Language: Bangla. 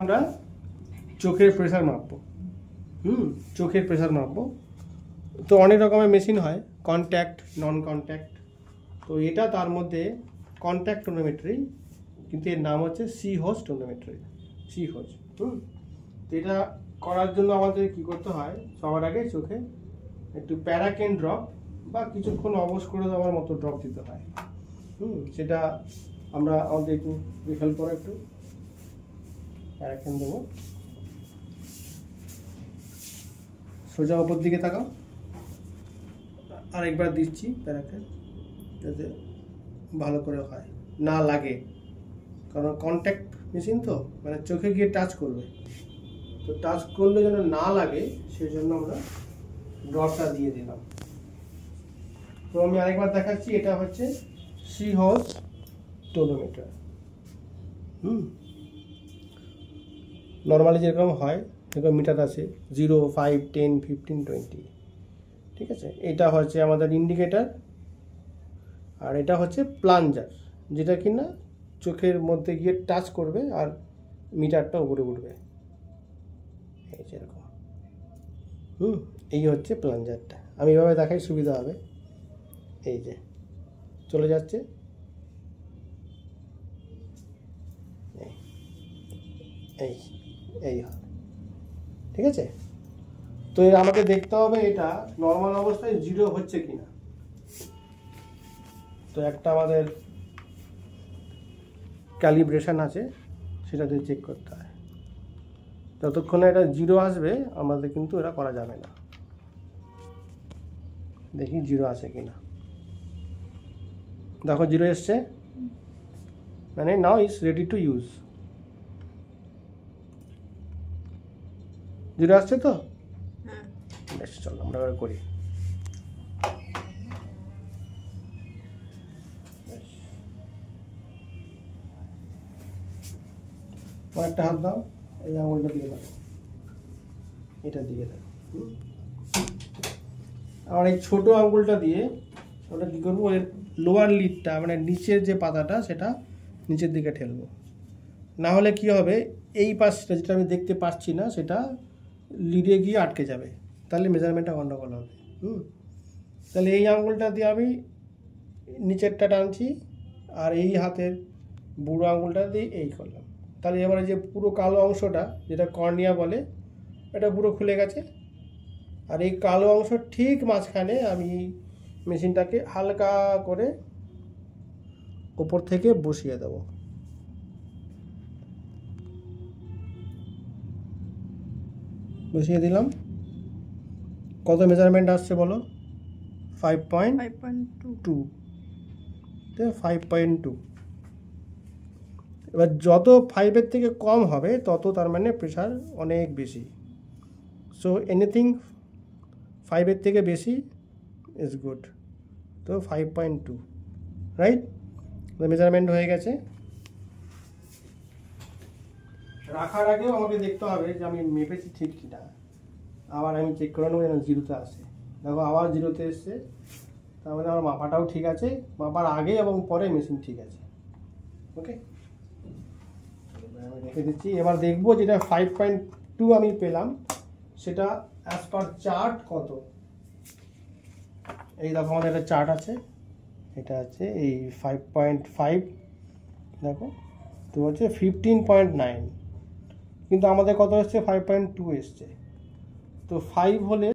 আমরা চোখের প্রেসার মাপবো। চোখের প্রেসার মাপবো। তো অনেক রকমের মেশিন হয়, কন্ট্যাক্ট, নন কন্ট্যাক্ট। তো এটা তার মধ্যে কন্ট্যাক্ট টোনোমেট্রি, কিন্তু এর নাম হচ্ছে সিহোজ টোনোমেট্রি, সিহোজ। তো এটা করার জন্য আমাদের কি করতে হয়, সবার আগে চোখে একটু প্যারাকেন ড্রপ বা কিছুক্ষণ অবশ করে দেওয়ার মতো ড্রপ দিতে হয়। সেটা আমরা আমাদের একটু রিফেল করে একটু প্যারাকেন দেবো। সোজা ওপর দিকে তাকাও, আর একবার দিচ্ছি প্যারাকেন, যাতে ভালো করে হয়, না লাগে, কারণ কন্ট্যাক্ট মেশিন তো, মানে চোখে গিয়ে টাচ করবে, তো টাচ করলে যেন না লাগে সেই জন্য আমরা ড্রপটা দিয়ে দিলাম। তো আমি আরেকবার দেখাচ্ছি, এটা হচ্ছে সিহোজ টোনোমিটার। নর্মালি যেরকম হয় এরকম মিটার আছে, 0, 5, 10, 15, 20, ঠিক আছে। এটা হচ্ছে আমাদের ইন্ডিকেটার, আর এটা হচ্ছে প্লাঞ্জার, যেটা কিনা চোখের মধ্যে গিয়ে টাচ করবে আর মিটারটা উপরে উঠবে, এই যেরকম। এই হচ্ছে প্লাঞ্জারটা। আমি এভাবে দেখাই সুবিধা হবে। এই যে চলে যাচ্ছে, এই এই হবে, ঠিক আছে। তো আমাকে দেখতে হবে এটা নর্মাল অবস্থায় 0 হচ্ছে কিনা। তো একটা আমাদের ক্যালিব্রেশন আছে, সেটাতে চেক করতে হয়। যতক্ষণে এটা 0 আসবে আমাদের কিন্তু এটা করা যাবে না। দেখি 0 আসে কিনা। দেখো 0 এসছে, মানে now is ready to use. 0 আসছে তো, বেশ, চলো আমরা এবার করি। একটা হাত দাও, এই আঙুলটা দিয়ে দাও, এটা দিয়ে দাও। আর এই ছোট আঙুলটা দিয়ে ওটা কী করবো, এর লোয়ার লিডটা, মানে নিচের যে পাতাটা, সেটা নিচের দিকে ঠেলবো। না হলে কি হবে, এই পাশটা যেটা আমি দেখতে পাচ্ছি না সেটা লিডে গিয়ে আটকে যাবে, তাহলে মেজারমেন্টটা গন্ডগোল হবে। তাহলে এই আঙুলটা দিয়ে আমি নিচেরটা টানছি, আর এই হাতের বুড়ো আঙুলটা দিয়ে এই করলাম। তাহলে এবারে যে পুরো কালো অংশটা, যেটা কর্নিয়া বলে, এটা পুরো খুলে গেছে। আর এই কালো অংশ ঠিক মাঝখানে আমি মেশিনটাকে হালকা করে উপর থেকে বসিয়ে দেব। বসিয়ে দিলাম। কত মেজারমেন্ট আসছে বলো? 5.2। 5.2। এবার যত 5-এর থেকে কম হবে তত তার মানে প্রেশার অনেক বেশি। সো এনিথিং 5-এর থেকে বেশি ইজ গুড। তো 5.2, রাইট? মেজারমেন্ট হয়ে গেছে। রাখার আগেও আমাকে দেখতে হবে যে আমি মেপেছি ঠিক কিনা। আবার আমি চেক করে নেবো যেন 0-তে আসে। দেখো আবার 0-তে এসছে, তার মানে আমার মাপাটাও ঠিক আছে, মাপার আগে এবং পরে মেশিন ঠিক আছে। ওকে, আমি রেখে দিচ্ছি। এবার দেখবো যেটা 5.2 আমি পেলাম, সেটা অ্যাজ পার চার্ট কত। এই দেখো আমাদের একটা চার্ট আছে, এটা আছে এই 5.5, দেখো তো হচ্ছে 15.9, কিন্তু আমাদের কত এসছে, 5.2 এসছে। তো 5 হলে